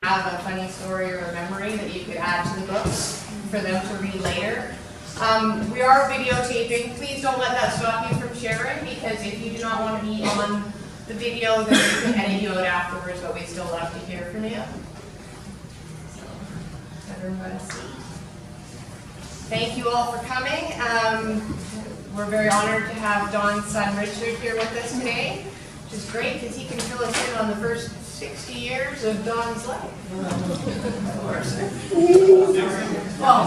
have a funny story or a memory that you could add to the books for them to read later. We are videotaping. Please don't let that stop you from sharing, because if you do not want to be on the video, then we can edit you out afterwards, but we still love to hear from you. So, everyone see. Thank you all for coming. We're very honored to have Don's son Richard here with us today, which is great because he can fill us in on the first 60 years of Don's life. Well,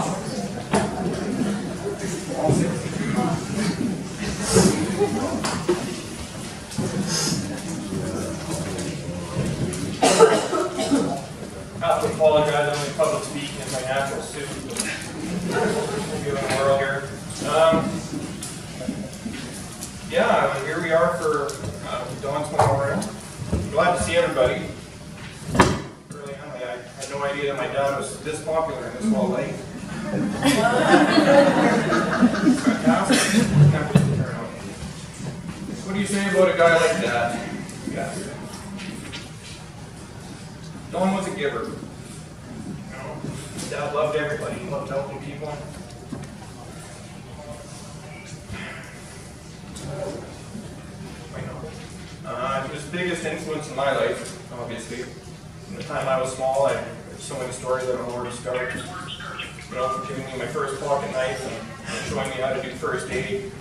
I have to apologize, I'm in public speaking in my natural suit. Given the world here. Yeah, here we are for Dawn's memorial. I'm glad to see everybody. Early on, I had no idea that my dad was this popular in this small lake. Fantastic. What do you say about a guy like that? Yeah. Dawn was a giver. You know, Dad loved everybody. He loved helping people. I know. He was the biggest influence in my life, obviously. From the time I was small, there's so many stories that I'll already start. You know, from giving me my first pocket knife and showing me how to do first aid.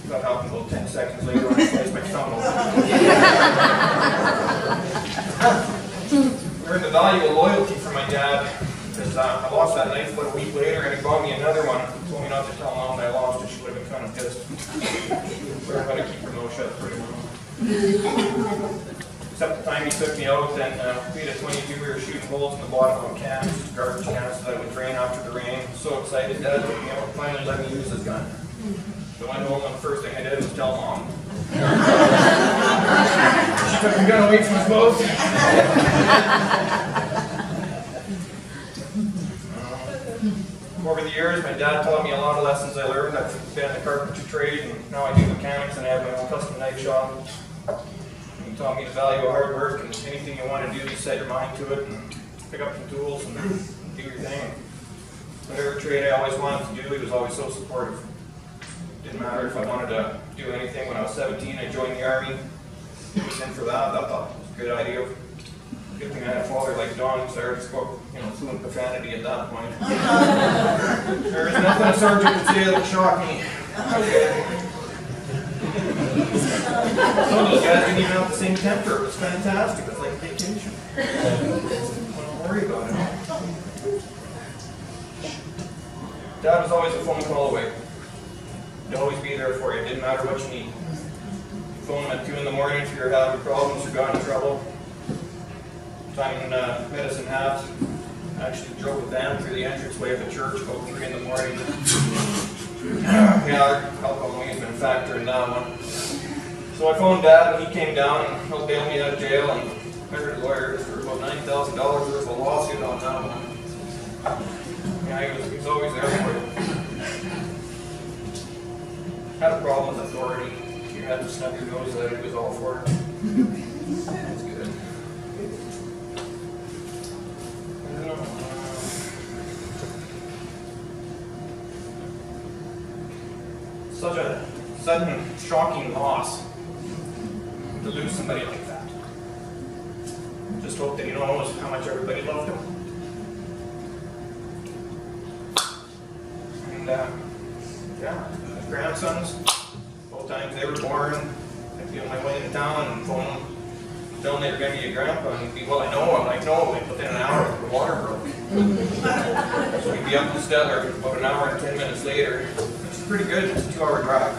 That happened about 10 seconds later when I sliced my thumb open. Learned the value of loyalty from my dad, because I lost that knife about a week later and he bought me another one. He told me not to tell Mom that I lost it. She would have been kind of pissed. Learned how to keep her mouth shut pretty well. Except the time he took me out and we had a 22, we were shooting holes in the bottom of cans, garbage cans, so that it would drain after the rain. So excited, Dad took me out and finally let me use his gun. So I went home and the first thing I did was tell Mom. She took the gun away from us both. Over the years, my dad taught me a lot of lessons I learned. I've been in the carpentry trade, and now I do mechanics, and I have my own custom knife shop. He taught me the value of hard work, and anything you want to do, you set your mind to it, and pick up some tools and do your thing. Whatever trade I always wanted to do, he was always so supportive. Didn't matter if I wanted to do anything. When I was 17, I joined the Army. I was in for that. I thought it was a good idea. Good thing I had a father like Don, because I already spoke, fluent profanity at that point. There is nothing a sergeant could say that would shock me. Some of those guys didn't even have the same temper. It was fantastic. It was like vacation. Don't worry about it. Dad was always a phone call away. He'd always be there for you. It didn't matter what you need. You phone him at 2 in the morning if you're having problems or got in trouble. Time in Medicine Hat, I actually drove a van through the entranceway of the church about 3 in the morning. Yeah, alcohol has been a factor in that one. So I phoned Dad and he came down and helped bail me out of jail and hired a lawyer for about $9,000 worth of a lawsuit on that one. Yeah, he was always there for you. Had a problem with authority. You had to snub your nose that it was all for it. That's good. Such a sudden, shocking loss to lose somebody like that. Just hope that he knows how much everybody loved him. And yeah, his grandsons, both times they were born, I'd be on my way into town and phone them, tell them they were going to be a grandpa, and he'd be, well, I know. I'm like, no, within an hour the water broke. So we'd be up in Stellar about an hour and 10 minutes later. It's pretty good, it's a 2-hour drive.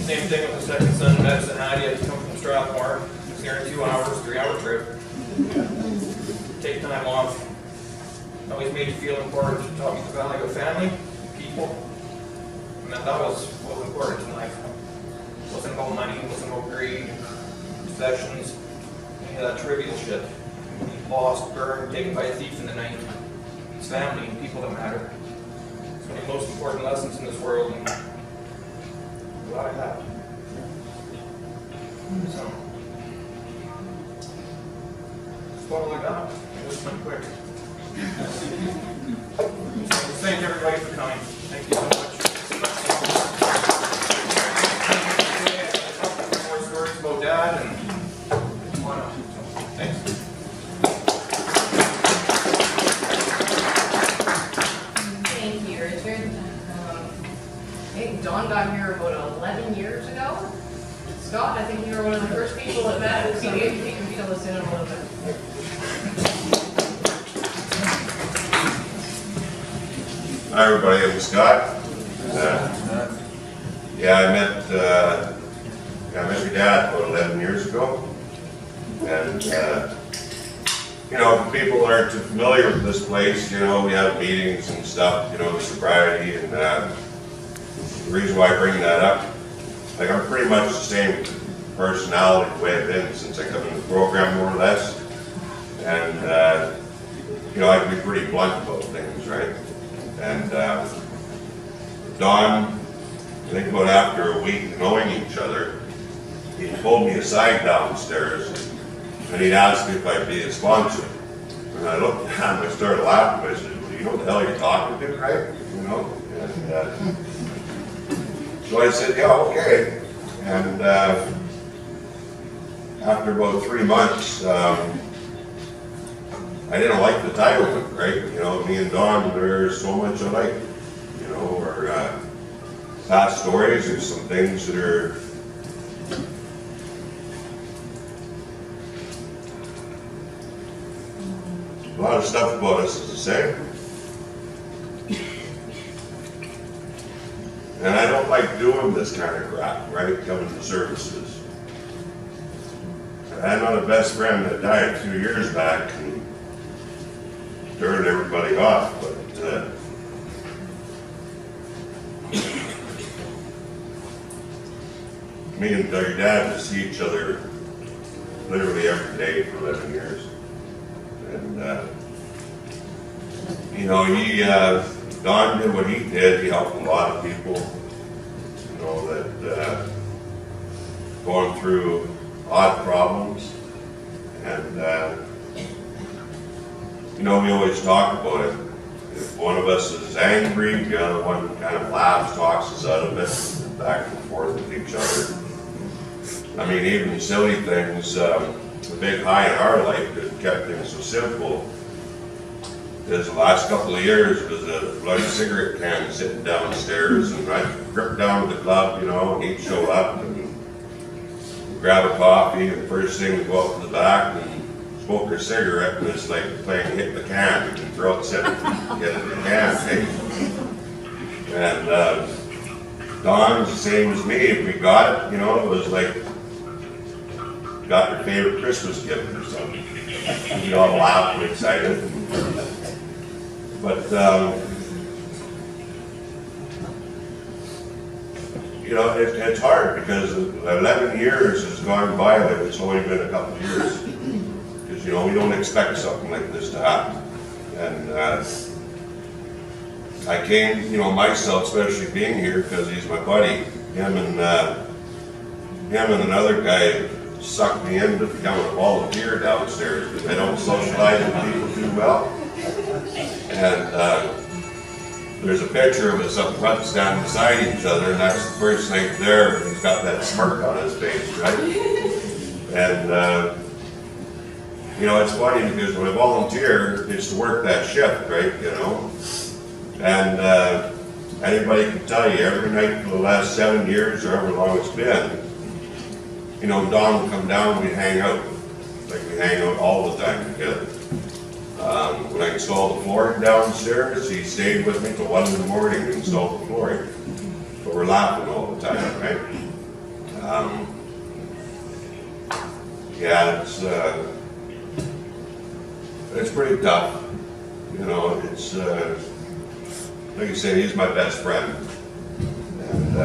Same thing with the second son in Medicine Hat. He had to come from Strathmore. He was there in 2 hours, 3-hour trip. Take time off. Always made you feel important. Taught me the value of family, people. And that was what was important in life. It wasn't about money, it wasn't about greed, possessions, any of that trivial shit. Lost, burned, taken by a thief in the night. It's family and people that matter. It's one of the most important lessons in this world, and I'm glad I have. So, that's what I got. It was pretty quick. Thank everybody for coming. Thank you so much. More stories about Dad and come on up. Thanks. Thank you, Richard. I think Don got here about 11 years ago. Scott, I think you were one of the first people that met, so you can fill us in a little bit. Hi everybody, I'm Scott. I met your dad about 11 years ago. And for people who aren't too familiar with this place, we have meetings and stuff, sobriety, and the reason why I bring that up, I'm pretty much the same personality the way I've been since I come in the program, more or less. And I can be pretty blunt about things, right? And Don, I think about after a week knowing each other, he pulled me aside downstairs and he'd asked me if I'd be a sponsor. And I looked at him, I started laughing. I said, well, you know what the hell you're talking to, right? And so I said, yeah, okay. And after about 3 months, I didn't like the title, right? Me and Don, there's so much alike. Our past stories, there's some things that are a lot of stuff about us is the same. And I don't like doing this kind of crap, right? Coming to services. I had my best friend that died a few years back and turned everybody off, but me and your dad to see each other literally every day for 11 years. And Don did what he did. He helped a lot of people, that going through odd problems. And we always talk about it. If one of us is angry, the other one kind of laughs, talks us out of it, back and forth with each other. Even silly things, the big high in our life that kept things so simple is the last couple of years was a bloody cigarette can sitting downstairs, and I'd grip down to the club, and he'd show up and grab a coffee, and the first thing we'd go up to the back and smoke a cigarette, and it's like playing hit the can. You can throw it, set it, get it in the can, hey? And Don's the same as me. If we got it, it was like got your favorite Christmas gift or something. We all laughed and excited. But it's hard because 11 years has gone by like it's only been a couple of years. Because we don't expect something like this to happen. And I came, myself, especially being here, because he's my buddy. Him and another guy sucked me into becoming a volunteer downstairs because I don't socialize with people too well. And there's a picture of us up front standing beside each other, and that's the first night there, and he's got that smirk on his face, right? And it's funny because when I volunteer, it's to work that shift, right? And anybody can tell you, every night for the last 7 years, or however long it's been, Don will come down and we hang out. Like we hang out all the time together. When I installed the flooring downstairs, he stayed with me till 1 in the morning to install the flooring. But we're laughing all the time, right? It's pretty tough. It's like I say, he's my best friend. And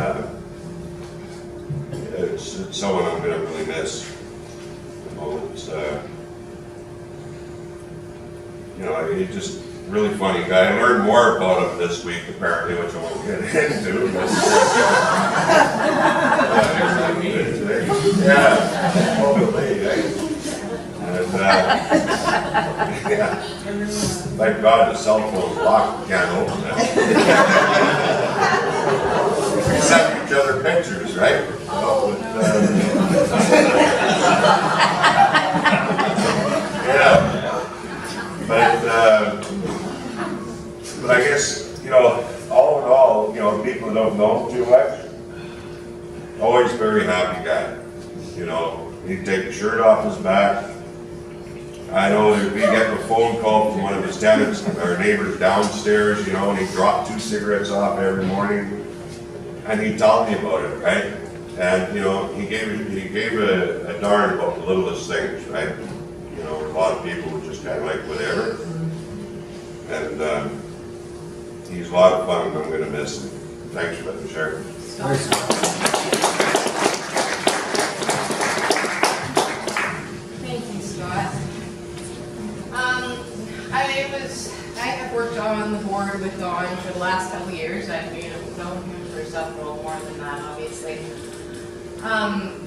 it's someone I'm going to really miss. really funny guy. I learned more about him this week, apparently, which I won't get into. But, yeah, totally, right? And, yeah. Thank God the cell phone's locked, we can't open it. We send each other pictures, right? Oh, Yeah. But I guess, you know, all in all, you know, people that don't know him too much, always very happy guy. You know, he'd take the shirt off his back. I know that we get a phone call from one of his tenants, our neighbors downstairs, you know, and he dropped 2 cigarettes off every morning, and he'd tell me about it, right? And, you know, he gave a darn about the littlest things, right? You know, a lot of people would just kind of like whatever. And he's a lot of fun, and I'm going to miss him. Thanks for letting me share. thank you, Scott. I have worked on the board with Don for the last couple of years. I've known him for several more than that, obviously. I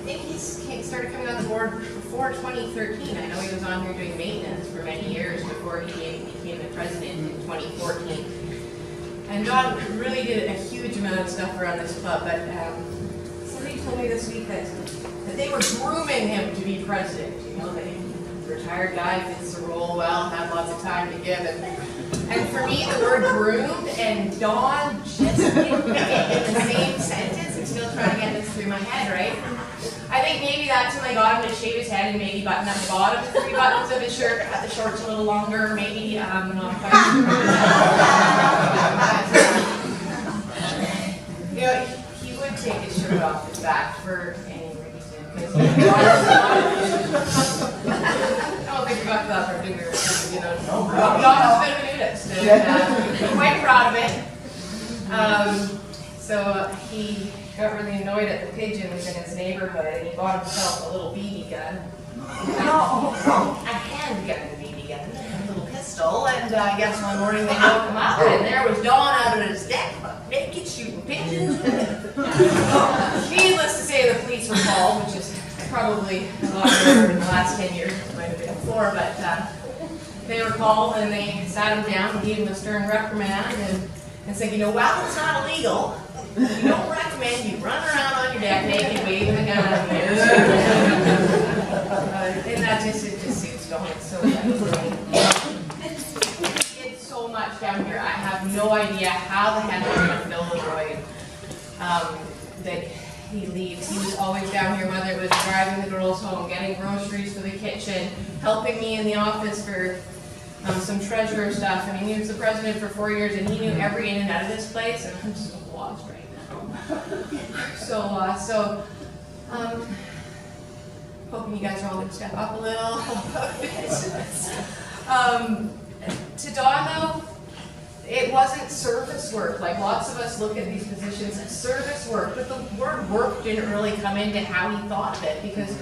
think he started coming on the board before 2013. I know he was on here doing maintenance for many years before he became the president in 2014. And Don really did a huge amount of stuff around this club, but somebody told me this week that they were grooming him to be president. You know, that retired guy fits the role well, had lots of time to give. And for me, the word groomed and Don just in the same sentence, I'm still trying to get this through my head, right? I think maybe that's when I got him to shave his head and maybe button up the bottom 3 buttons of his shirt, cut the shorts a little longer, maybe, not quite sure. You know, he would take his shirt off his back for any reason, because I don't think we got to that particular, you know. Don's a bit of a nudist, and I'm quite proud of it. So he got really annoyed at the pigeons in his neighborhood, and he bought himself a little BB gun. A handgun BB gun, a little pistol, and I guess one morning they woke him up, and there was Don out on his deck, naked, shooting pigeons. Needless to say, the police were called, which is probably a lot more in the last 10 years, it might have been before, but they were called and they sat him down and gave him a stern reprimand and said, you know, while it's not illegal, we don't recommend you run around on your deck naked waving a gun in the air. And that just suits Don. It's so it's so much down here. I have no idea how the heck we're going to fill the void that he leaves. He was always down here, whether it was driving the girls home, getting groceries for the kitchen, helping me in the office for some treasurer stuff. I mean, he was the president for 4 years, and he knew every in and out of this place, and I'm so lost right now. So lost. So, hoping you guys are all going to step up a little. To Don, though, it wasn't service work. Like lots of us look at these positions as service work, but the word work didn't really come into how he thought of it, because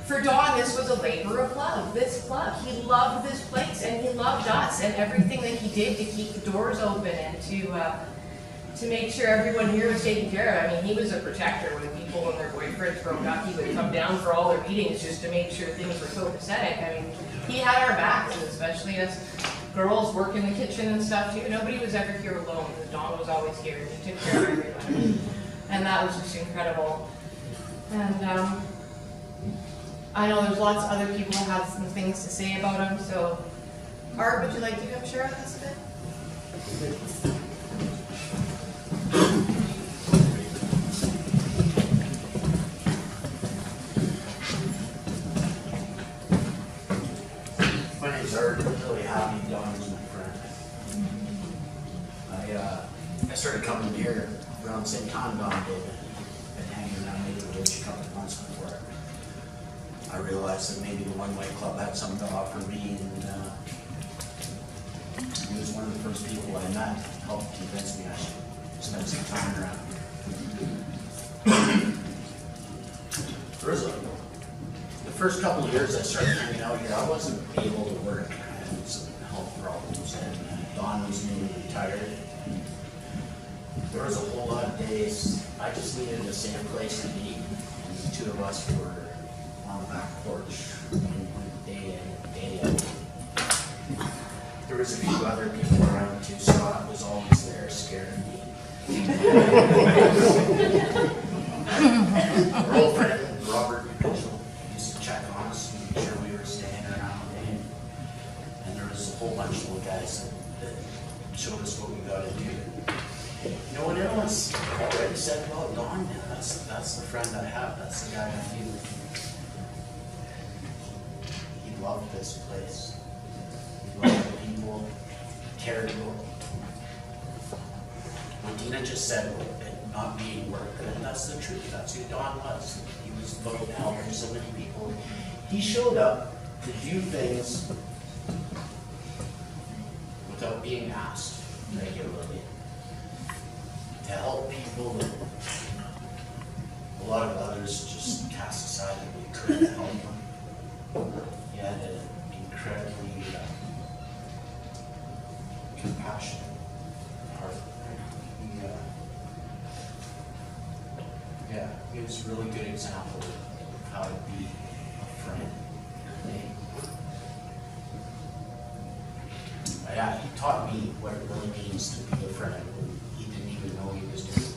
for Don, this was a labor of love. This club, he loved this place, and he loved us, and everything that he did to keep the doors open and to make sure everyone here was taken care of. I mean, he was a protector. When people and their boyfriends broke up, he would come down for all their meetings just to make sure things were copacetic. I mean, he had our backs, and especially us girls work in the kitchen and stuff too. Nobody was ever here alone. Don was always here, and he took care of everybody. And that was just incredible. And I know there's lots of other people who have some things to say about him, so Art, would you like to come share with us a bit? My name's Art. I'm really happy Don is my friend. I started coming here around the same time Don did. Been hanging around Neighborhood a couple of months before I realized that maybe the One Way Club had something to offer me, and he was one of the first people I met, helped convince me I should spend some time around here. The first couple of years I started hanging out here, I wasn't able to work. I had some health problems. Don was newly retired, there was a whole lot of days I just needed a safe place to be, and the two of us were on the back porch, day in, day out. There was a few other people around too. Scott was always there, scaring me. Our old friend Robert Mitchell used to check on us, make sure we were staying around. And there was a whole bunch of little guys that showed us what we got to do. You know what everyone's already said about Don? Man, that's the friend I have. That's the guy I feel. He loved this place. He loved the people. Cared about them. What Dina just said about it not being work good, that's the truth. That's who Don was. He was about helping so many people. He showed up to do things without being asked regularly. To help people that a lot of others just cast aside that we couldn't help them. He had an incredibly compassionate heart. He was a really good example of how to be a friend. He taught me what it really means to be a friend when he didn't even know he was doing it.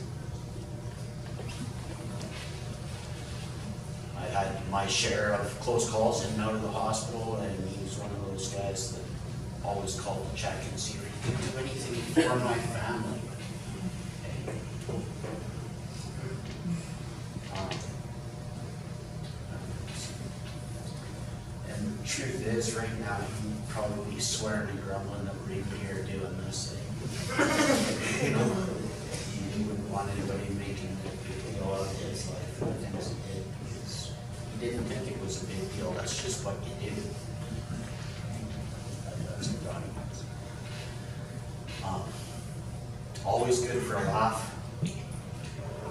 I had my share of close calls in and out of the hospital, and he was one of those guys that always called to check and see if he could do anything for my family. And the truth is, right now, he'd probably be swearing and grumbling that we're even here doing this thing. You know, he wouldn't want anybody making a big deal out of his life for the things he did, because he didn't think it was a big deal. That's just what you do. That's what Donnie was. Always good for a laugh.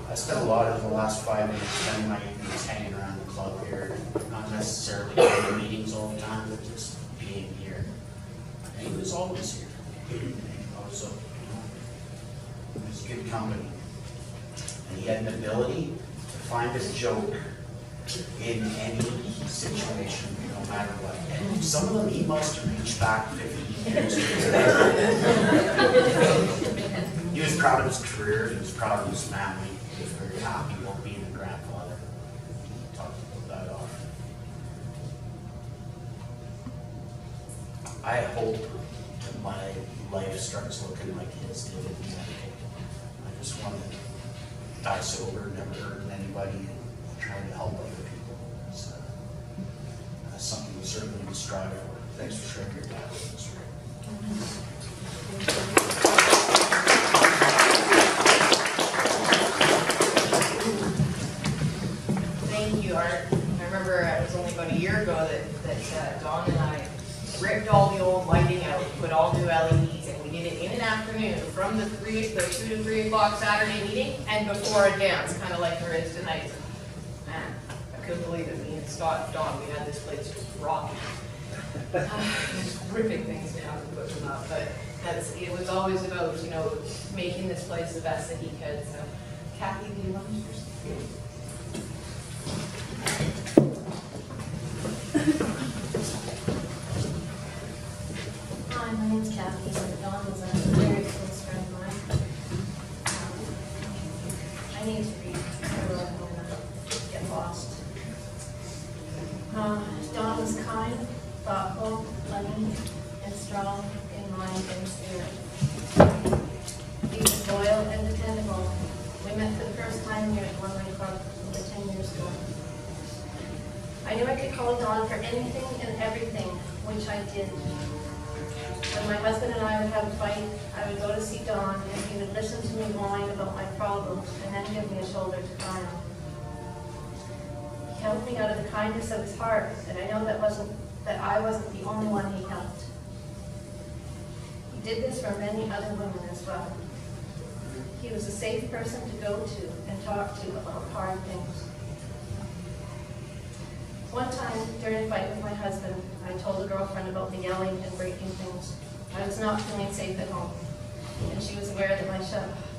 I spent a lot of the last 5 minutes spending my evenings hanging around the club here, not necessarily going to meetings all the time, but just being here. And he was always here. He was good company. And he had an ability to find a joke in any situation, no matter what. And some of them he must have reached back 50 years ago. He was proud of his career, he was proud of his family. He was very happy about being a grandfather. He talked about that often. I hope that my life starts looking like his did. I just want to die sober, never hurting anybody, and trying to help other people. That's something we certainly would strive for. Thanks for sharing your time with us. Thank you, Art. I remember it was only about a year ago that Dawn and I ripped all the old lighting out, put all new LEDs, and we did it in an afternoon from the 2 to 3 o'clock Saturday meeting and before a dance, kind of like there is tonight. Man, I couldn't believe it. Me and Scott and Dawn, we had this place just rocking. Just ripping things down and putting them up, but it was always about, making this place the best that he could. So, Kathy, do you want to speak? Hi, my name's Kathy, and Dawn is a very close friend of mine. I need to read her book when I get lost. Dawn was kind, thoughtful, loving, and strong in mind and spirit. He was loyal and dependable. We met for the first time here at the One-Way Club over 10 years ago. I knew I could call Dawn for anything and everything, which I did. When my husband and I would have a fight, I would go to see Dawn, and he would listen to me whine about my problems, and then give me a shoulder to cry on. He helped me out of the kindness of his heart, and I know that I wasn't the only one he helped. He did this for many other women as well. He was a safe person to go to and talk to about hard things. One time, during a fight with my husband, I told a girlfriend about the yelling and breaking things. I was not feeling safe at home, and she was aware that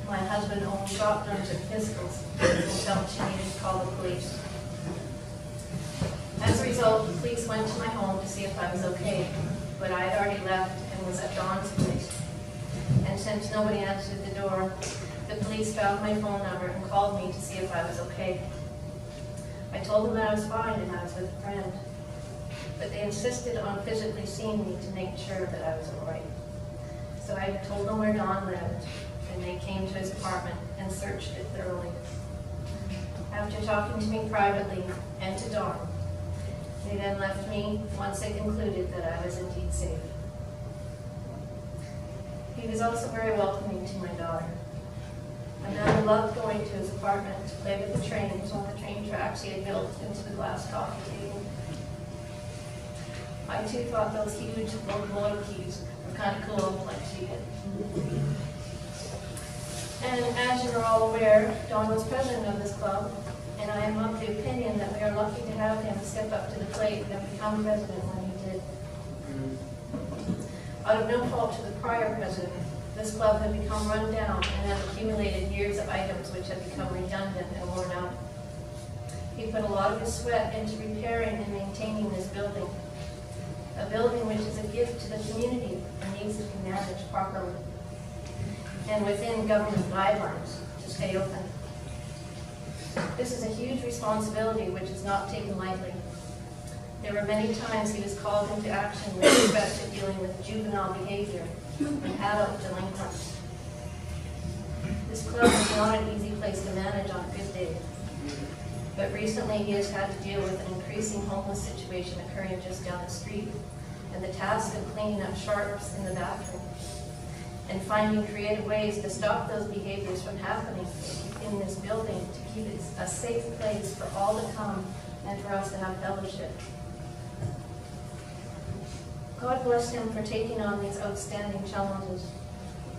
my husband owned shotguns and pistols and felt she needed to call the police. As a result, the police went to my home to see if I was okay, but I had already left and was at Dawn's place. And since nobody answered the door, the police found my phone number and called me to see if I was okay. I told them that I was fine and I was with a friend, but they insisted on physically seeing me to make sure that I was all right. So I told them where Don lived, and they came to his apartment and searched it thoroughly. After talking to me privately and to Don, they then left me once they concluded that I was indeed safe. He was also very welcoming to my daughter. My daughter loved going to his apartment to play with the trains on the train tracks he had built into the glass coffee table. I too thought those huge locomotive keys were kind of cool, like she did. And as you are all aware, Don was president of this club, and I am of the opinion that we are lucky to have him step up to the plate and become president when he did. Out of no fault to the prior president, this club had become run down and had accumulated years of items which had become redundant and worn out. He put a lot of his sweat into repairing and maintaining this building, a building which is a gift to the community and needs to be managed properly and within government guidelines to stay open. This is a huge responsibility which is not taken lightly. There were many times he was called into action with respect to dealing with juvenile behavior and adult delinquents. This club is not an easy place to manage on a good day, but recently he has had to deal with an increasing homeless situation occurring just down the street, and the task of cleaning up sharps in the bathroom, and finding creative ways to stop those behaviors from happening in this building to keep it a safe place for all to come and for us to have fellowship. God bless him for taking on these outstanding challenges.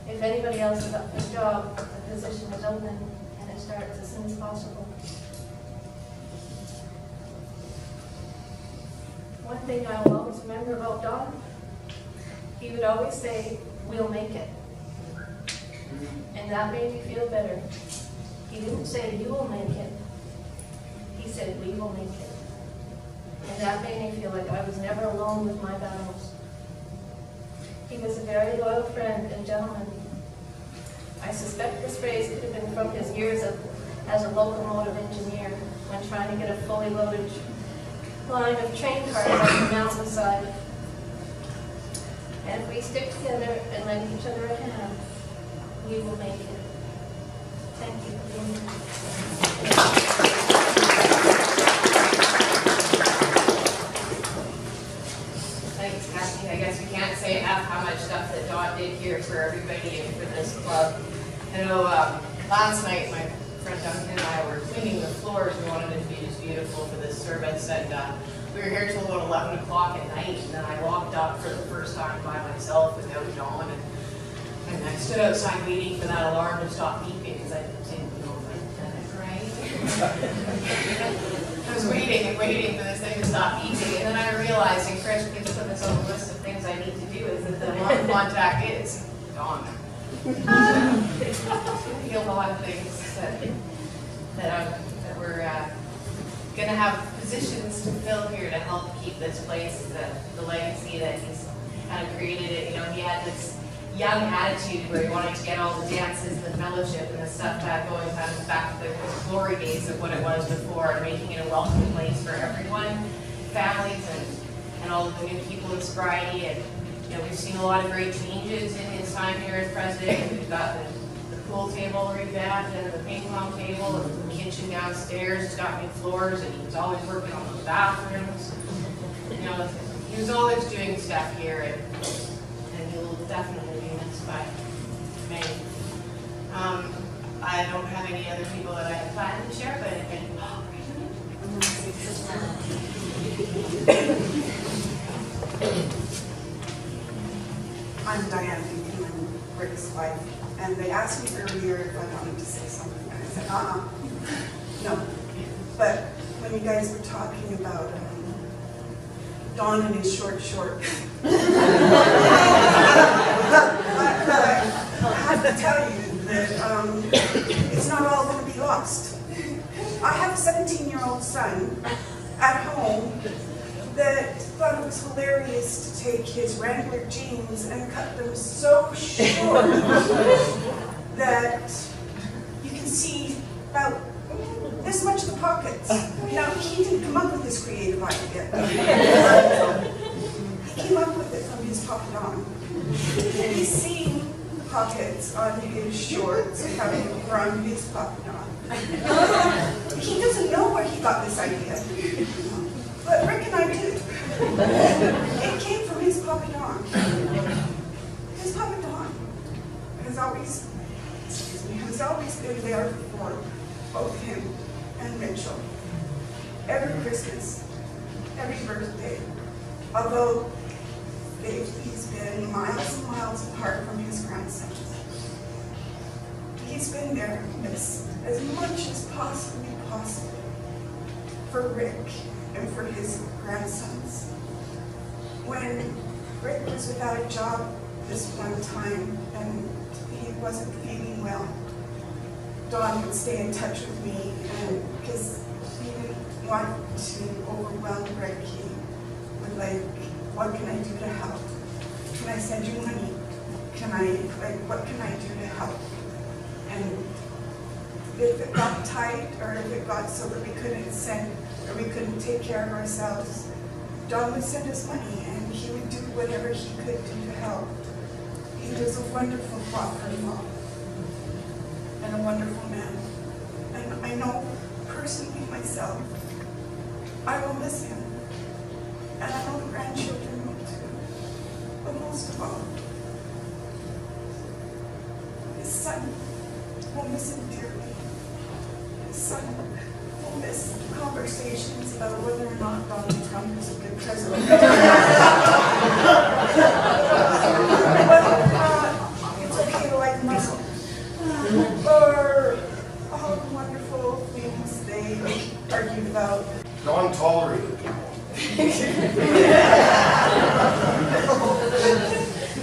If anybody else is up for the job, the position is open and it starts as soon as possible. One thing I will always remember about Don, he would always say, "We'll make it." And that made me feel better. He didn't say, "You will make it." He said, "We will make it." And that made me feel like I was never alone with my battles. He was a very loyal friend and gentleman. I suspect this phrase could have been from his years as a locomotive engineer when trying to get a fully loaded line of train cars up the mountainside. And if we stick together and lend each other a hand, we will make it. Thank you for being here. Thanks, Kathy. I guess we can't say enough how much stuff that Don did here for everybody and for this club. I know last night my friend Duncan and I were cleaning the floors. We wanted it to be just beautiful for this service, and we were here till about 11 o'clock at night, and then I walked up for the first time by myself without Don, and I stood outside waiting for that alarm to stop beeping because I didn't know if I'd done it right. I was waiting and waiting for this thing to stop beeping, and then I realized, and Chris just put this on the list of things I need to do, is that the alarm contact is Dawn. He'll know a lot of things that we're going to have positions to fill here to help keep this place, the legacy that he's kind of created it. You know, he had this young attitude where he wanted to get all the dances and the fellowship and the stuff back going, kind of back to the glory days of what it was before, and making it a welcoming place for everyone, families, and all of the new people in sobriety. And you know, we've seen a lot of great changes in his time here as president. We've got the pool table revamped and the ping pong table and the kitchen downstairs. He's got new floors, and he was always working on the bathrooms. You know, he was always doing stuff here, and he will definitely be missed by many. I don't have any other people that I have planned to share, but if any, I'm Diane, Deacon, I'm Rick's wife, and they asked me earlier if I wanted to say something, and I said, no. But when you guys were talking about Don and his short shorts, lost. I have a 17-year-old son at home that thought it was hilarious to take his Wrangler jeans and cut them so short that you can see about this much of the pockets. Now, he didn't come up with this creative idea. He came up with it from his Papa Don. He's seen the pockets on his shorts coming from his Papa Don. He doesn't know where he got this idea, but Rick and I did. It came from his Papa Don. His Papa Don has always been there for both him and Mitchell. Every Christmas, every birthday, although he's been miles and miles apart from his grandsons. He's been there as much as possibly possible for Rick and for his grandsons. When Rick was without a job this one time and he wasn't feeling well, Dawn would stay in touch with me, and because he didn't want to overwhelm Rick, he would like, what can I do to help? Can I send you money? What can I do to help? And if it got tight, or if it got so that we couldn't take care of ourselves, Don would send us money, and he would do whatever he could do to help. He was a wonderful father-in-law and a wonderful man. And I know personally myself, I will miss him. And I know the grandchildren will too. But most of all, his son will miss him dearly. His son will miss conversations about whether or not Donald Trump is a good president. Whether or not it's okay to like Muslim. Or all the wonderful things they argued about. Don tolerated people.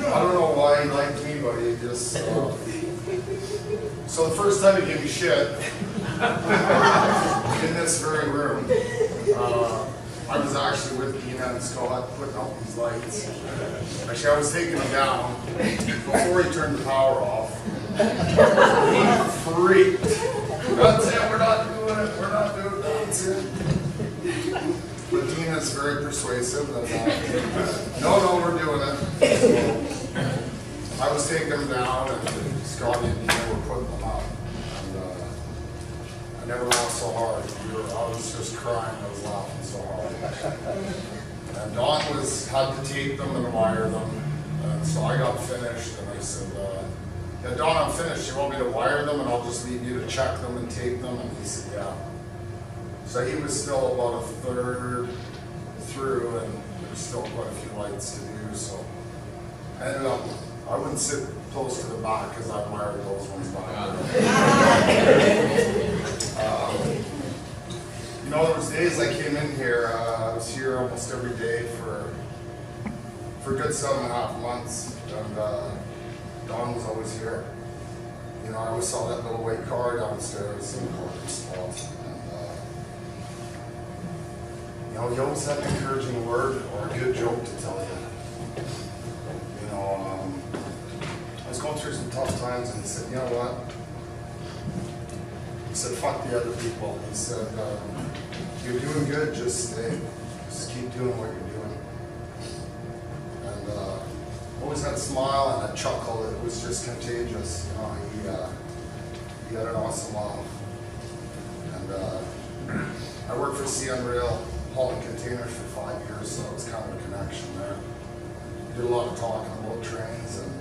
I don't know why he liked me, but he just... So the first time he gave me shit, in this very room, I was actually with Deacon and Scott putting out these lights. Actually, I was taking them down before he turned the power off. He freaked. That's it, we're not doing it, we're not doing it, that's it. But Dina's very persuasive, and no, we're doing it. So, I was taking them down, and Scotty and Dina were putting them up. And I never laughed so hard. I was just crying, I was laughing so hard. And Dawn had to tape them and wire them. And so I got finished, and I said, yeah, Dawn, I'm finished. You want me to wire them, and I'll just leave you to check them and tape them? And he said, yeah. So he was still about a third through, and there's still quite a few lights to do. So I ended up, I wouldn't sit close to the back because I wired those ones back. You know, there was days I came in here, I was here almost every day for a good 7.5 months, and Don was always here. You know, I always saw that little white car downstairs in the corner spot. You know, he always had an encouraging word or a good joke to tell you. You know, I was going through some tough times, and he said, you know what? He said, fuck the other people. He said, you're doing good, just stay. Just keep doing what you're doing. And always had a smile and a chuckle. It was just contagious. You know, he had an awesome laugh. And I worked for CyberLink hauling containers for 5 years, so it was kind of a connection there. Did a lot of talking about trains, and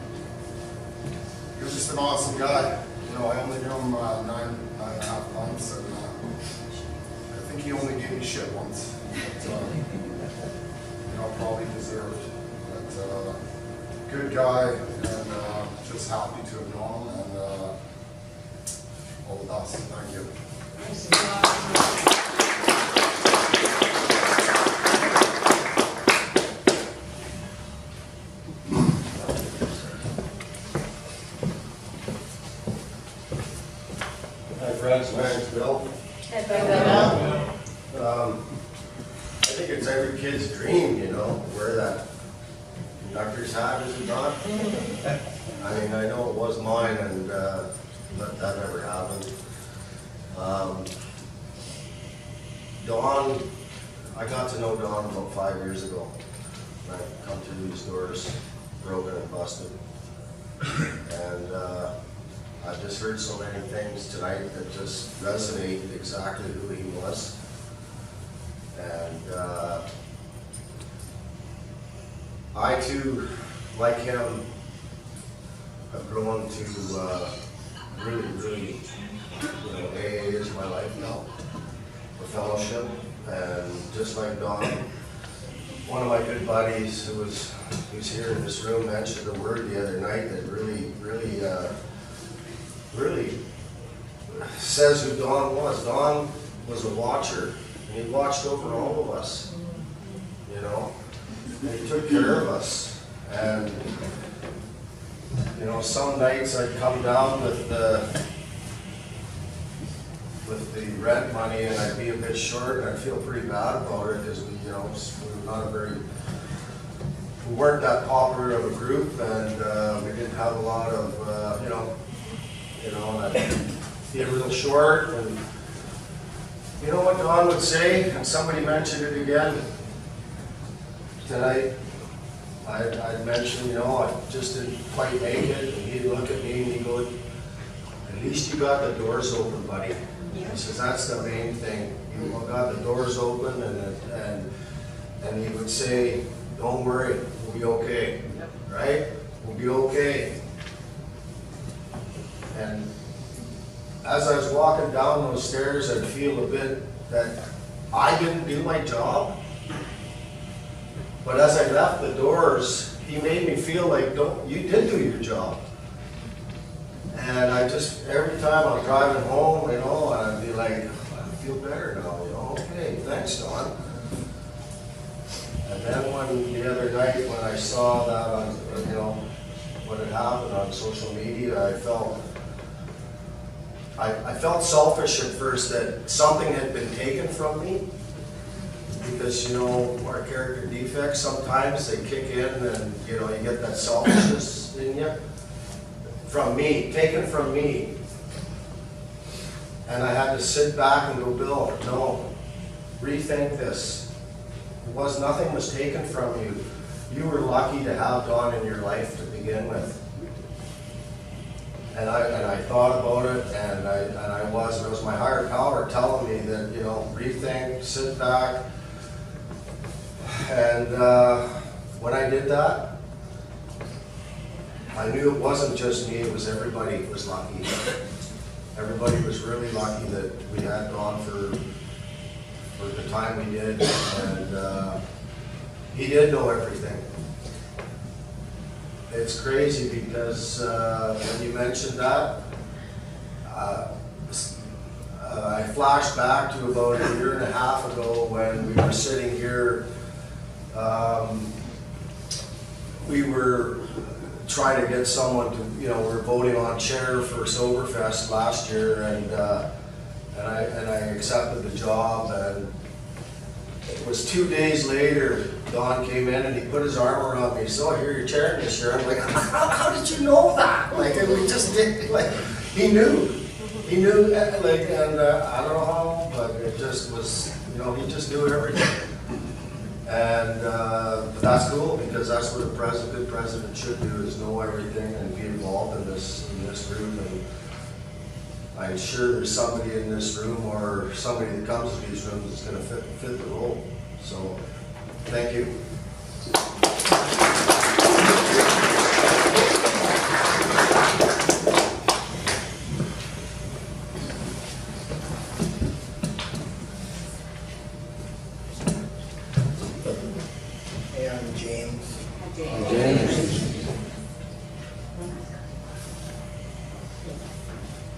he was just an awesome guy. You know, I only knew him 9.5 months, and I think he only gave me shit once. But, you know, probably deserved. But good guy, and just happy to have known him, and all the best. Thank you. Hi friends, my name's Bill. think it's every kid's dream, you know, wear that conductor's hat, is it not? I mean, I know it was mine, and but that never happened. Dawn, I got to know Dawn about 5 years ago. When I come through these doors, broken and busted. And I've just heard so many things tonight that just resonate exactly who he was. And I too, like him, have grown to really, you know, AA is my life now, the fellowship. And just like Don, one of my good buddies who's here in this room mentioned a word the other night that really says who Don was. Don was a watcher, and he watched over all of us, you know, and he took care of us. And, you know, some nights I'd come down with the rent money and I'd be a bit short, and I'd feel pretty bad about it because we weren't that popular of a group, and we didn't have a lot of, you know, and I'd be a little short. And you know what Don would say, and somebody mentioned it again tonight. I'd mention, you know, I just didn't quite make it, and he'd look at me and he'd go, "At least you got the doors open, buddy." He says, "That's the main thing. You got the doors open," and he would say, "Don't worry, we'll be okay, right? We'll be okay." And as I was walking down those stairs, I'd feel a bit that I didn't do my job. But as I left the doors, he made me feel like, you did do your job. And I just, every time I'm driving home, you know, I'd be like, I feel better now, you know, okay, thanks, Don. And then the other night when I saw that on, you know, what had happened on social media, I felt selfish at first that something had been taken from me. Because, you know, our character defects, sometimes they kick in and, you know, you get that selfishness in you. From me, taken from me. And I had to sit back and go, "Bill, no, rethink this. Nothing was taken from you. You were lucky to have Don in your life to begin with." And I thought about it, and it was my higher power telling me that, you know, rethink, sit back. And when I did that, I knew it wasn't just me, it was everybody was lucky. Everybody was really lucky that we had Don for the time we did, and he did know everything. It's crazy because when you mentioned that, I flashed back to about a year and a half ago when we were sitting here. We were trying to get someone to, you know, we were voting on chair for Soberfest last year, and I accepted the job, and it was 2 days later, Don came in and he put his arm around me. "So I hear you're chairing this year." I'm like, how did you know that? Like, and we just did, like, he knew, like, and I don't know how, but it just was, you know, he just knew everything. And but that's cool, because that's what a good president should do, is know everything and be involved in this room. And I'm sure there's somebody in this room or somebody that comes to these rooms that's going to fit the role. So, thank you. Hey, I'm James.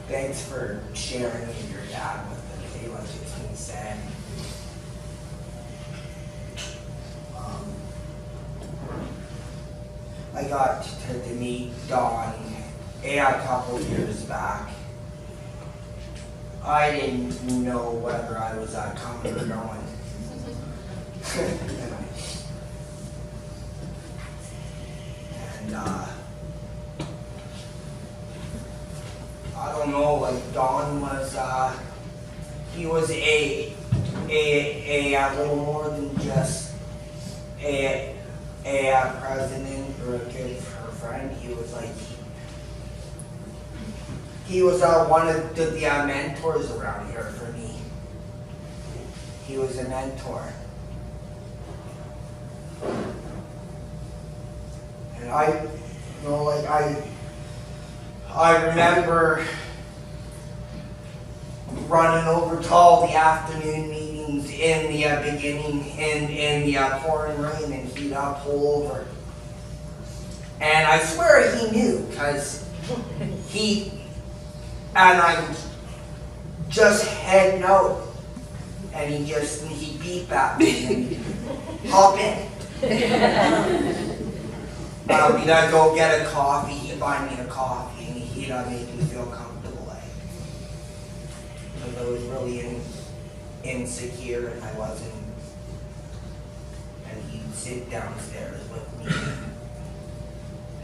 Thanks for sharing your dad with the day, like it's been said. I got to meet Don a couple years back. I didn't know whether I was coming or going. And I don't know, like Don was, he was a little more than just a president or a good friend. He was like, he was one of the mentors around here for me. He was a mentor. And I remember running over to all the afternoon meetings in the beginning in the pouring rain, and he'd pull over. And I swear he knew, because and I'm just heading out, and he beep at me and hop in. We'd go get a coffee, he'd buy me a coffee, and he'd make me feel comfortable, like. Because I was really insecure, and I wasn't. And he'd sit downstairs with me,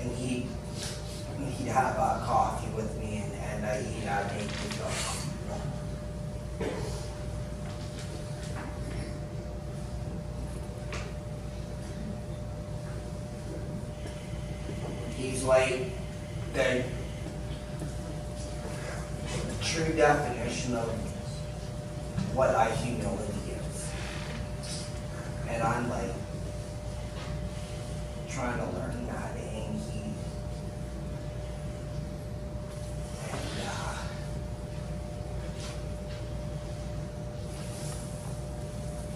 and he'd have coffee with me, and he'd make me feel comfortable. He's like the true definition of what humility is. And I'm like trying to learn that, and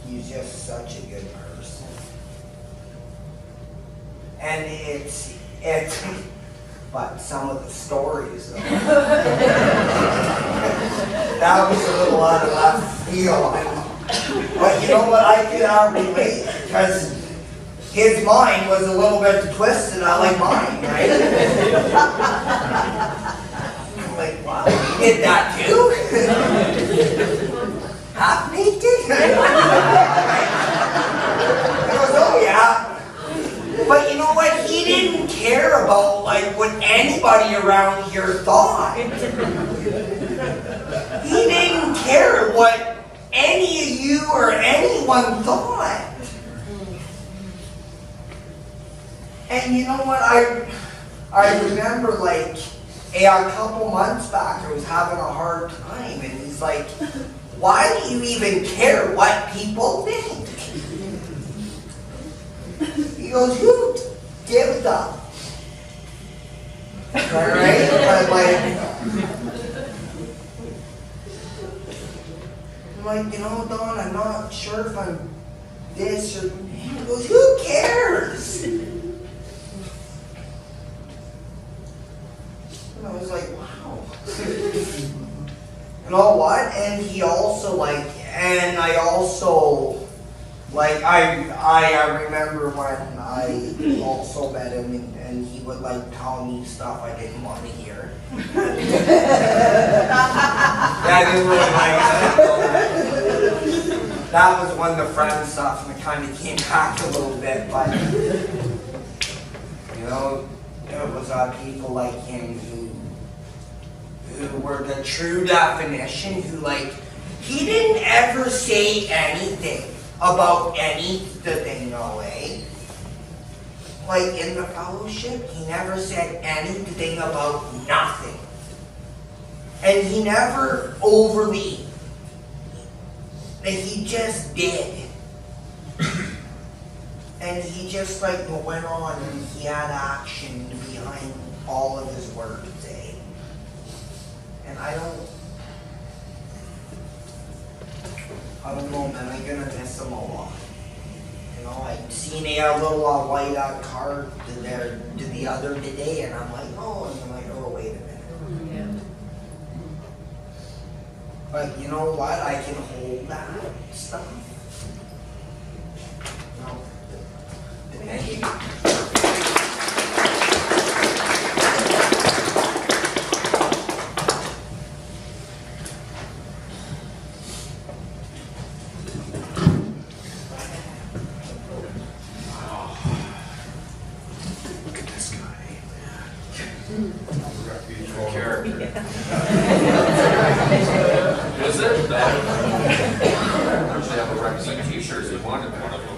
he's just such a good person. And it's but some of the stories, though, that was a little out of left field. But you know what, I can relate, because his mind was a little bit twisted, not like mine, right? I'm like, wow, you did that too? Half naked? He goes, oh yeah. But you know what? He didn't care about like what anybody around here thought. He didn't care what any of you or anyone thought. And you know what? I remember like a couple months back, I was having a hard time, and he's like, "Why do you even care what people think?" He goes, "Who gives up?" Alright? I'm like, you know, Don, I'm not sure if I'm this or... He goes, "Who cares?" And I was like, wow. You know what? And he also like, and I also... Like, I remember when I also met him, and he would like tell me stuff I didn't want to hear. I didn't really like that. That was when the friend stuff kind of came back a little bit, but you know, there was people like him who were the true definition, who like, he didn't ever say anything about anything, no way. Like in the fellowship, he never said anything about nothing. And he never overly, he just did. And he just like went on, and he had action behind all of his words, eh? And I don't know, man, I'm gonna miss him a lot. You know, I seen a little white car there the other day, and I'm like, oh, and I'm like, oh, wait a minute. Yeah. But you know what? I can hold that stuff. No. Thank you. Character. Is it? No. Usually have a requisite t-shirts, we wanted one of them.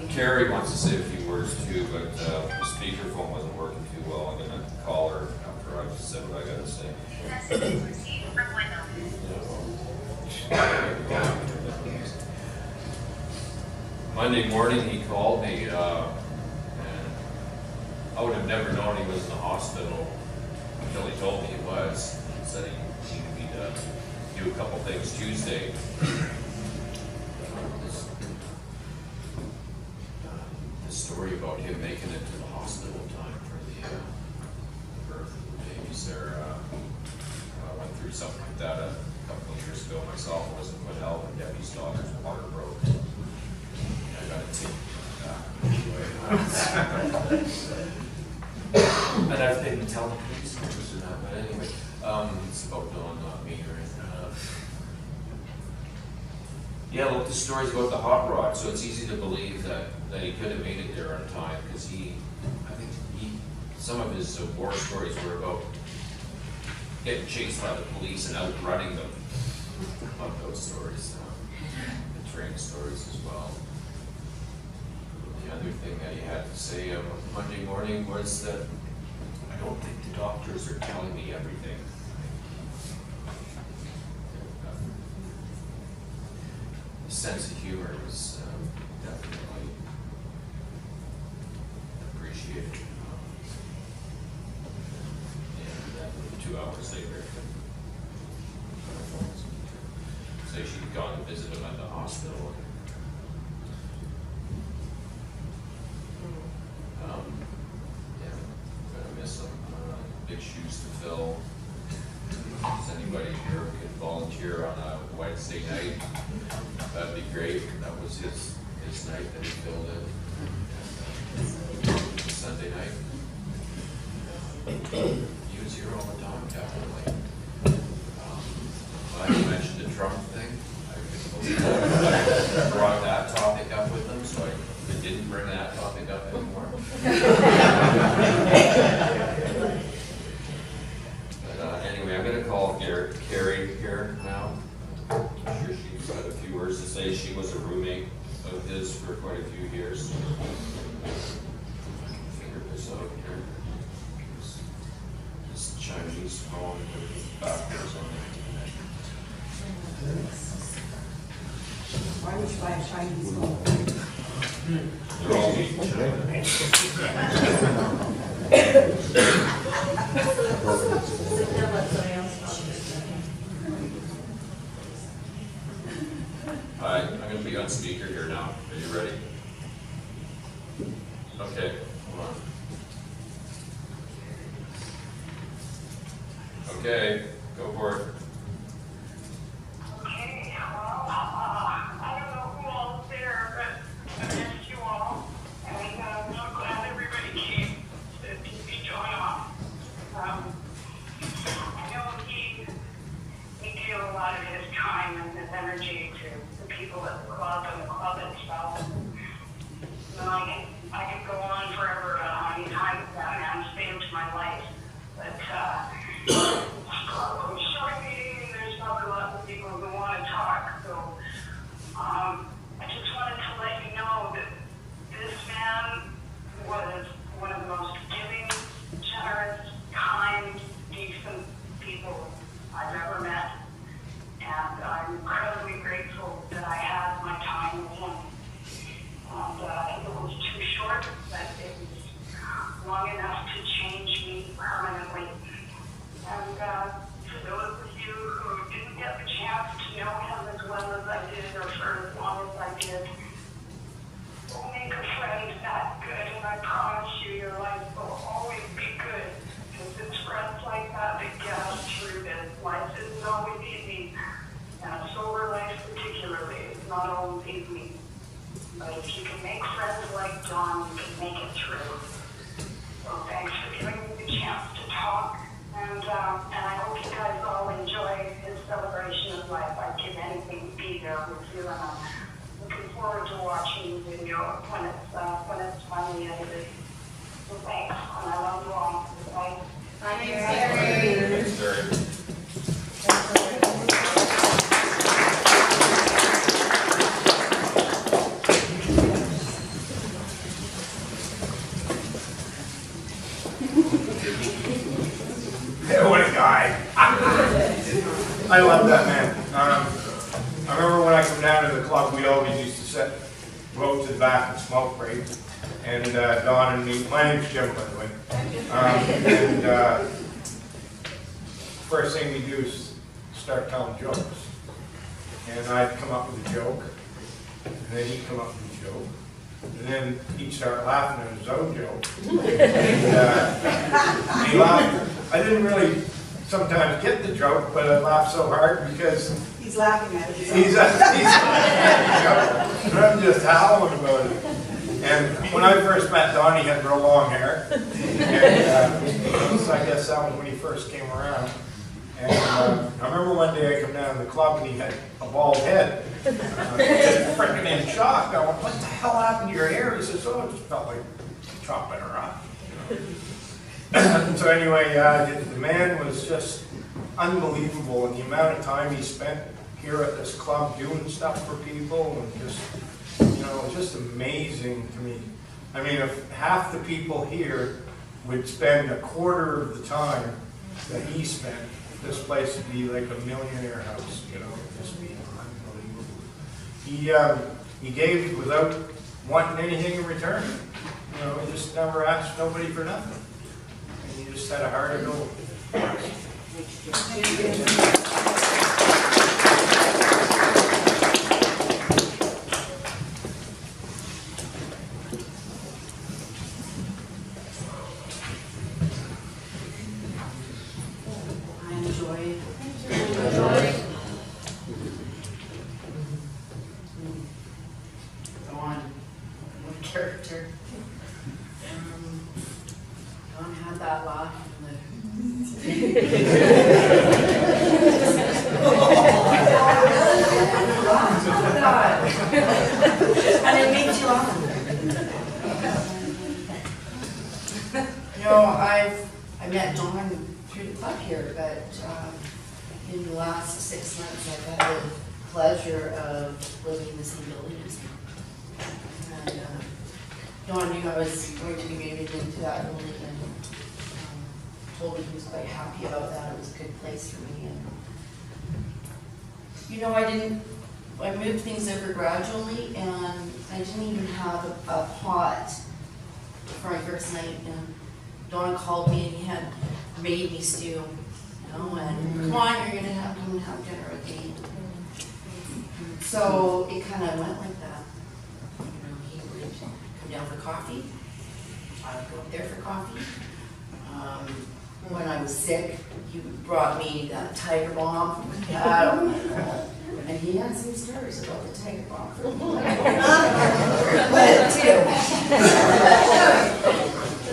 Carrie wants to say a few words too, but the speakerphone wasn't working too well. I'm gonna call her after I've said what I gotta say. Monday morning he called me, and I would have never known he was in the hospital until he told me he was. He said he needed me to do a couple things Tuesday. This story about him making it to the hospital in time for the birth of the babies there. I went through something like that a couple of years ago myself. I was in good health, and Debbie's daughter's water broke. I got a tip. And I've been telling the police members and that, but anyway, it's about Dawn, not me or anything. Yeah, look, the story's about the hot rod, so it's easy to believe that he could have made it there on time, because some of his war stories were about getting chased by the police and outrunning them. I love those stories, the train stories as well. The other thing that he had to say Monday morning was that I don't think the doctors are telling me everything. His sense of humor was definitely appreciated. And then 2 hours later, say she'd gone to visit him at the hospital. Yeah, gonna miss him. Big shoes to fill. Does anybody here could volunteer on a Wednesday night? That'd be great. That was his night that he filled in. Sunday night. He was here all the time, definitely. I mentioned the Trump thing. I brought that topic up with them, so I didn't bring that topic up anymore. But anyway, I'm going to call Carrie here now. I'm sure she's got a few words to say. She was a roommate of his for quite a few years. Figure this out here. This Chinese phone with backwards on it. Why would you buy a Chinese phone? They're all made in Hi, I'm going to be on speaker here now. Are you ready? Okay, hold on. Okay, go for it. Okay, well, I don't know who all's there, but I missed you all. And I'm so glad everybody came to be John off. I know he gave a lot of his time and his energy to the people at the club and the club itself. And I could go on forever about how many times that man saved my life. But probably short meeting, and there's probably lots of people who want to talk. So I just wanted to let you know that this man was one of the most giving, generous, kind, decent people I've ever met. And I'm incredibly grateful that I had my time with him. And it was too short, but it was long enough to change me permanently. And for those of you who didn't get the chance to know him as well as I did, or for as long as I did, go make a friend that good, and I promise you your life will always be good. Because it's friends like that that get us through this. Life isn't always easy, and a sober life particularly is not always easy. But if you can make friends like John, you can make it through. So thanks for giving me the chance to talk. And I hope you guys all enjoy his celebration of life. I'd give anything to be there with you, and I'm I love that man. I remember when I come down to the club, we always used to go to the back and smoke break. And Don and me, my name's Jim, by the way. First thing we do is start telling jokes. And I'd come up with a joke, and then he'd come up with a joke, and then he'd start laughing at his own joke. And he laughed. I didn't really sometimes get the joke, but I laughed so hard because He's laughing at it. he's and I'm just howling about it. And when I first met Don, he had real long hair, and so I guess that was when he first came around. And I remember one day I come down to the club and he had a bald head. Just freaking in shock. I went, what the hell happened to your hair? He says, oh, it just felt like chopping her up. So anyway, the man was just unbelievable, and the amount of time he spent here at this club doing stuff for people, and just, you know, it was just amazing to me. I mean, if half the people here would spend a quarter of the time that he spent, this place would be like a millionaire house, you know, it'd just be unbelievable. He gave without wanting anything in return. You know, he just never asked nobody for nothing. And he just had a heart of gold. Character. Don had that laugh and it made you laugh. You know, I met Don through the club here, but in the last 6 months I've had the pleasure of living in the same building as him. And Don knew I was going to be moving into that building, and told me he was quite happy about that. It was a good place for me. And you know, I moved things over gradually, and I didn't even have a pot for my first night. And Don called me, and he had made me stew, you know, and come on, you're gonna come and have dinner with me. So it kind of went like that. You know, he would come down for coffee. I would go up there for coffee. When I was sick, he brought me that Tiger Bomb from the cattle. And he had some stories about the Tiger Bomb. But too.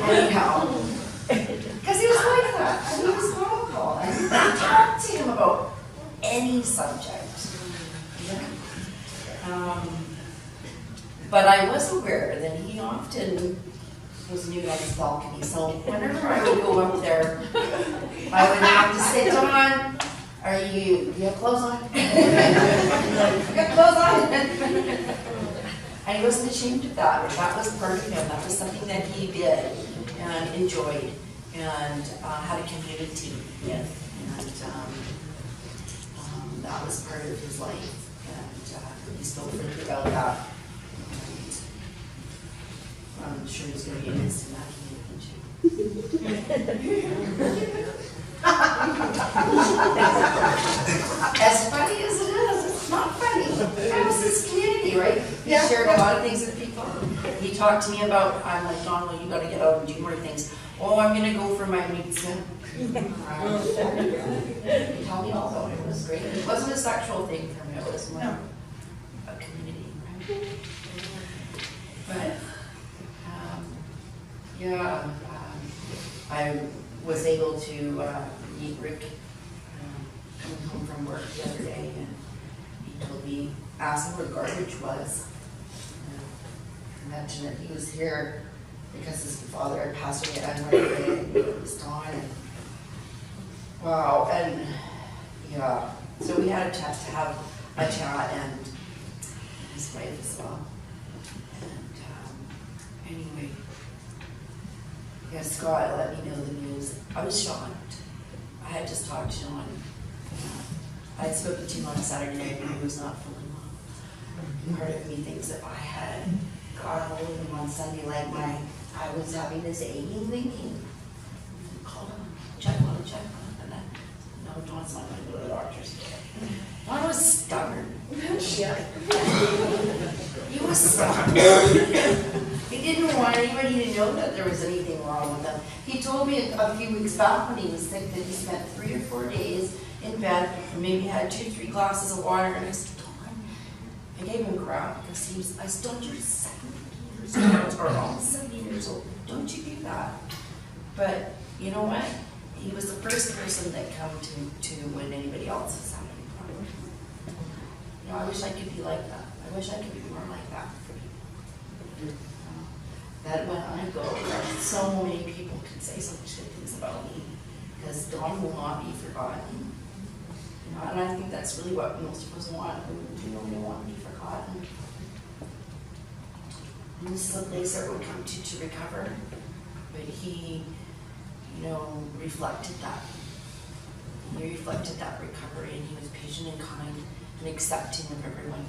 Anyhow. Because he was like that. And he was comical. And I talked to him about any subject. But I was aware that he often was nude on his balcony, so whenever I would go up there, I would have to say, Don, do you have clothes on? You got clothes on? And he wasn't ashamed of that. That was part of him. That was something that he did and enjoyed and had a community with. And that was part of his life. And he still thinks about that. I'm sure he's going to be interested in that community. As funny as it is, it's not funny. That was his community, right? He shared a lot of things with people. He talked to me about, I'm like, Don, well, you got to get out and do more things. Oh, I'm going to go for my meat swim. He told me all about it. It was great. It wasn't a sexual thing for me. It was more a community, right? But I was able to meet Rick coming home from work the other day, and he told me, asked him where garbage was. I mentioned that he was here because his father had passed away on Wednesday, and it was Don. Wow, and yeah, so we had a chance to have a chat, and his wife as well. And anyway. Yeah, Scott let me know the news. I was shocked. I had just talked to him. I had spoken to him on Saturday night when he was not feeling well. Part of me thinks if I had got a hold of him on Sunday, like I was having this aching thinking, call him, check on him, and then, no, Don's not gonna go to the doctor's today. Don was stubborn. Yeah. He was stubborn. He didn't want anybody to know that there was anything wrong with him. He told me a few weeks back when he was sick that he spent 3 or 4 days in bed, and maybe had 2 or 3 glasses of water, and I said, Don, I gave him crap because I said, Don, you're 70 years old, or almost 70 years old. Don't you do that? But you know what? He was the first person that come to when anybody else is having a problem. You know, I wish I could be like that. I wish I could be more like that for people. That when I go, so many people can say so much good things about me, because Don will not be forgotten. You know, and I think that's really what most of us want. We don't want to be forgotten. And this is a place that we'll come to recover. But he, you know, reflected that. He reflected that recovery, and he was patient and kind and accepting of everyone.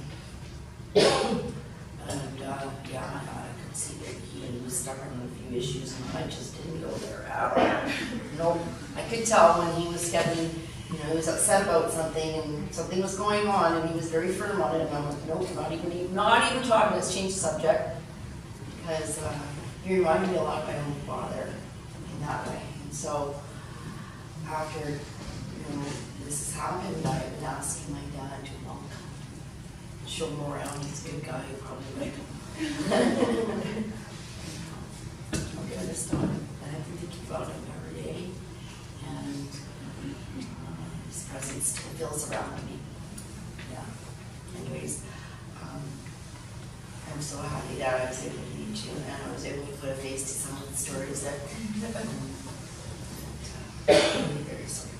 And yeah, I could see that he was stubborn on a few issues, and I just didn't go there at all. No, I could tell when he was getting, you know, he was upset about something, and something was going on, and he was very firm on it, and I'm like, nope, not even talking, let's change the subject. Because he reminded me a lot of my own father in that way. And so after, you know, this has happened, I've been asking my dad to show him around. He's a good guy, he'll probably like him. I'll get this done. And I think about him every day. And his presence still feels around me. Yeah. Anyways, I'm so happy that I was able to meet you, and I was able to put a face to some of the stories that I'm very sorry.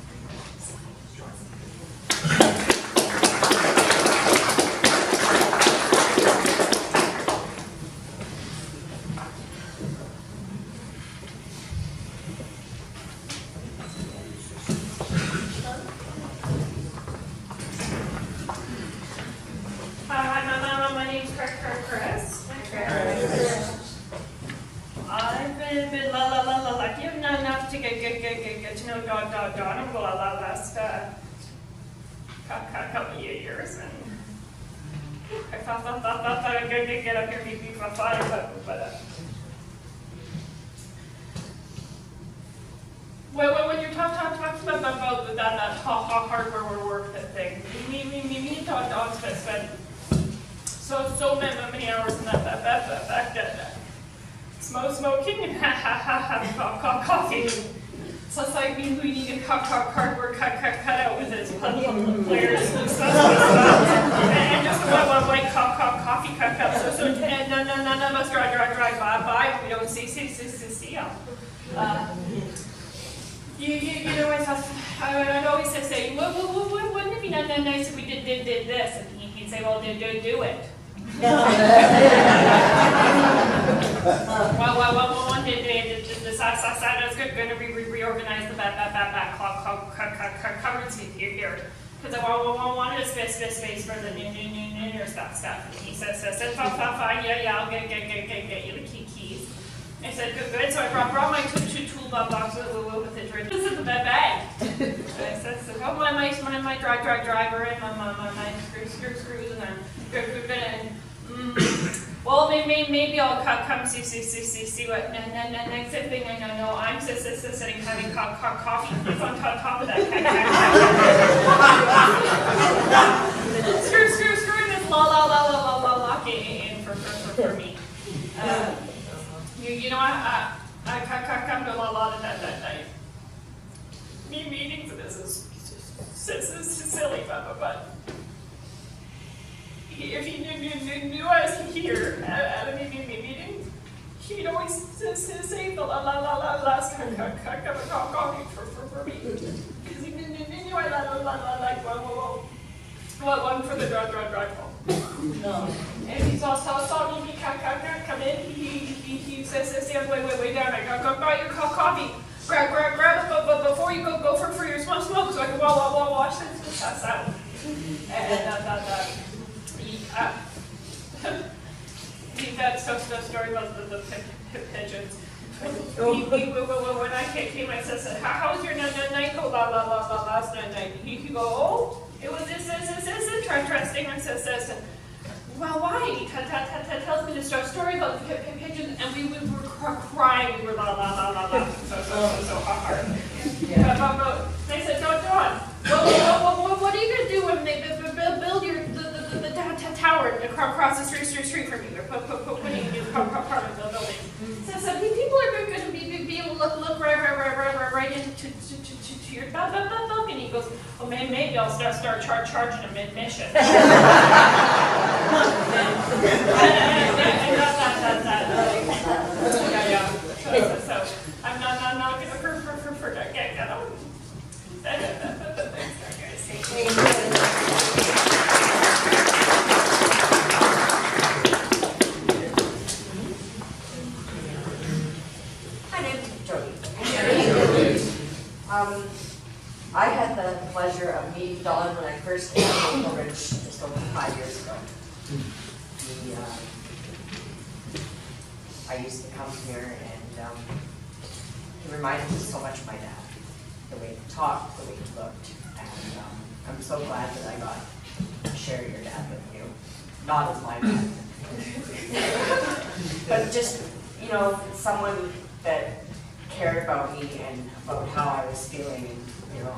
Couple of years, and I thought I'd get up here maybe for fire, but when you're talking about that hardware work thing, me and Don spent so many hours in that smoking and having coffee. So it's like we need a cardboard cut out with his puzzle players and stuff. And just one white coffee cup. So none of us drive by, we don't see them. You know, I'd always say, wouldn't it be nice if we did this? And he'd say, well, do it. One day the side is going to reorganize the back currency here. Because I wanted a space for the new stuff. And he said, fine, yeah, I'll get you the keys. I said, good. So I brought my toolbox with the drink. This is the bag. I said, oh, my driver and my screws and then good. Well, maybe I'll come see what next thing I know. I'm sitting having coffee. It's on top of that. Screwing this lock in for me. You know, I come to a lot of that night. Meetings, and this is silly, but. If he knew I was here at a meeting, he'd always save the last cup of coffee for me. Because he knew I like one for the drive home. And he saw me come in, he says, way down, I got your coffee. grab it, but before you go for your smoke, so I can wash this out. And that story about the pigeons. When I came, I said, how was your night go last night? He go, oh, it was this interesting. I says, well, why? He tells me the story about the pigeons, and we were crying. We were laughing so hard. But they said, John, what are you gonna do when they build the tower across the street from you? They're putting new part of the building. So people are going to be able to look right into your balcony. He goes, well, maybe I'll start charging them admission. So I'm not going to forget that. My name is Jody. I had the pleasure of meeting Don when I first came to Maple Ridge just over 5 years ago. I used to come here and he reminded me so much of my dad. The way he talked, the way he looked, and I'm so glad that I got to share your dad with you. Not as my dad. But just, you know, someone that cared about me and about how I was feeling, you know.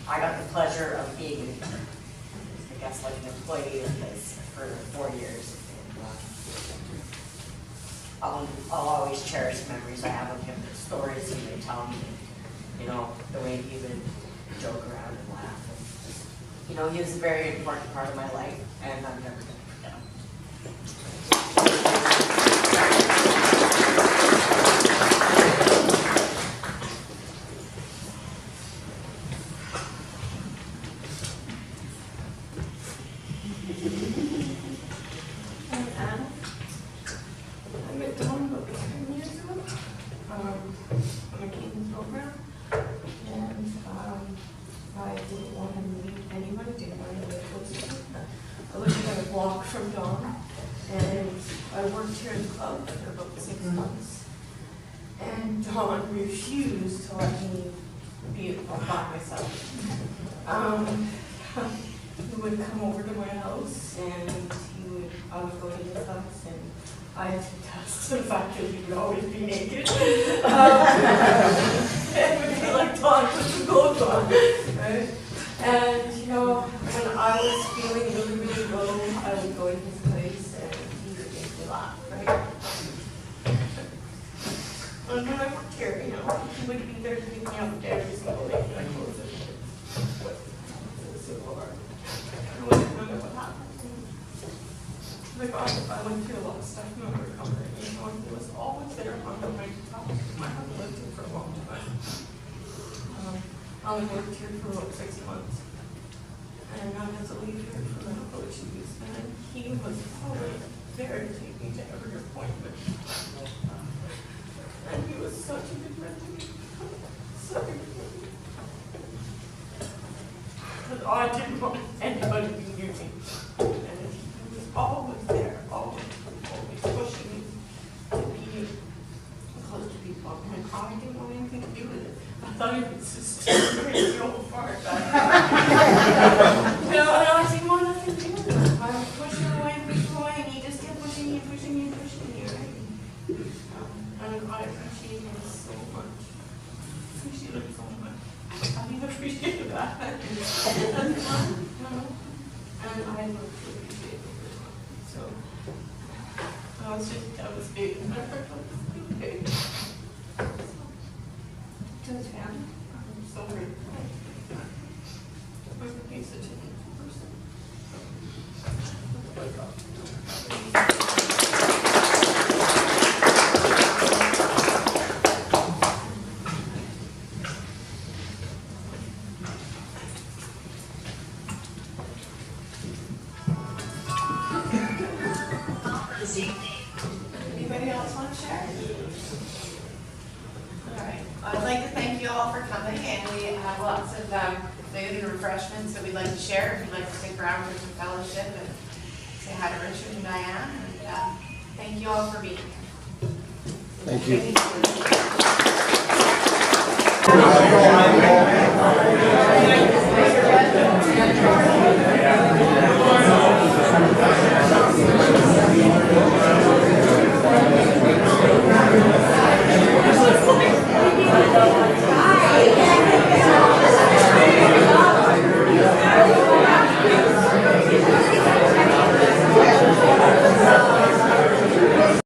I got the pleasure of being, I guess, like an employee of his for 4 years. And I'll always cherish the memories I have of him, the stories he would tell me, you know, the way he would joke around and laugh. And, you know, he was a very important part of my life, and I'm never going to forget him. From Dawn, and I worked here in the club for about 6 months. And Dawn refused to let me be all by myself. He would come over to my house, and I would go to his house, and I had to test the fact that he would always be naked. It would be like, Dawn, put some clothes on. Right? And, you know, when I was feeling really, really low, I would go to his place and he would make me laugh, right? And when I worked here, you know, he would be there to pick me up every single day. And I closed it. What? So hard. I wouldn't remember what happened. My God, I went through a lot of stuff in my recovery. You know, he was always there under my top. My husband lived here for a long time. I only worked here for about 6 months, and I had to leave here for medical issues, and he was always there to take me to every appointment. And he was such a good friend to me. Such a good friend. Because I didn't want anybody to be near me. And he was always there, always pushing me to be close to people. And I didn't want anything to do with it. I thought it was just crazy old fart. You know, and I didn't want nothing to do with it. I was pushing away, and he just kept pushing me, right? And I appreciate him so much. Appreciate him so much. I didn't appreciate that. And I love to appreciate him. So I was just devastated. To his family, I'm so grateful. He's such a beautiful person. Anybody else want to share? lots of food and refreshments that we'd like to share. If you'd like to stick around for some fellowship and say hi to Richard and Diane. And thank you all for being here. Thank you.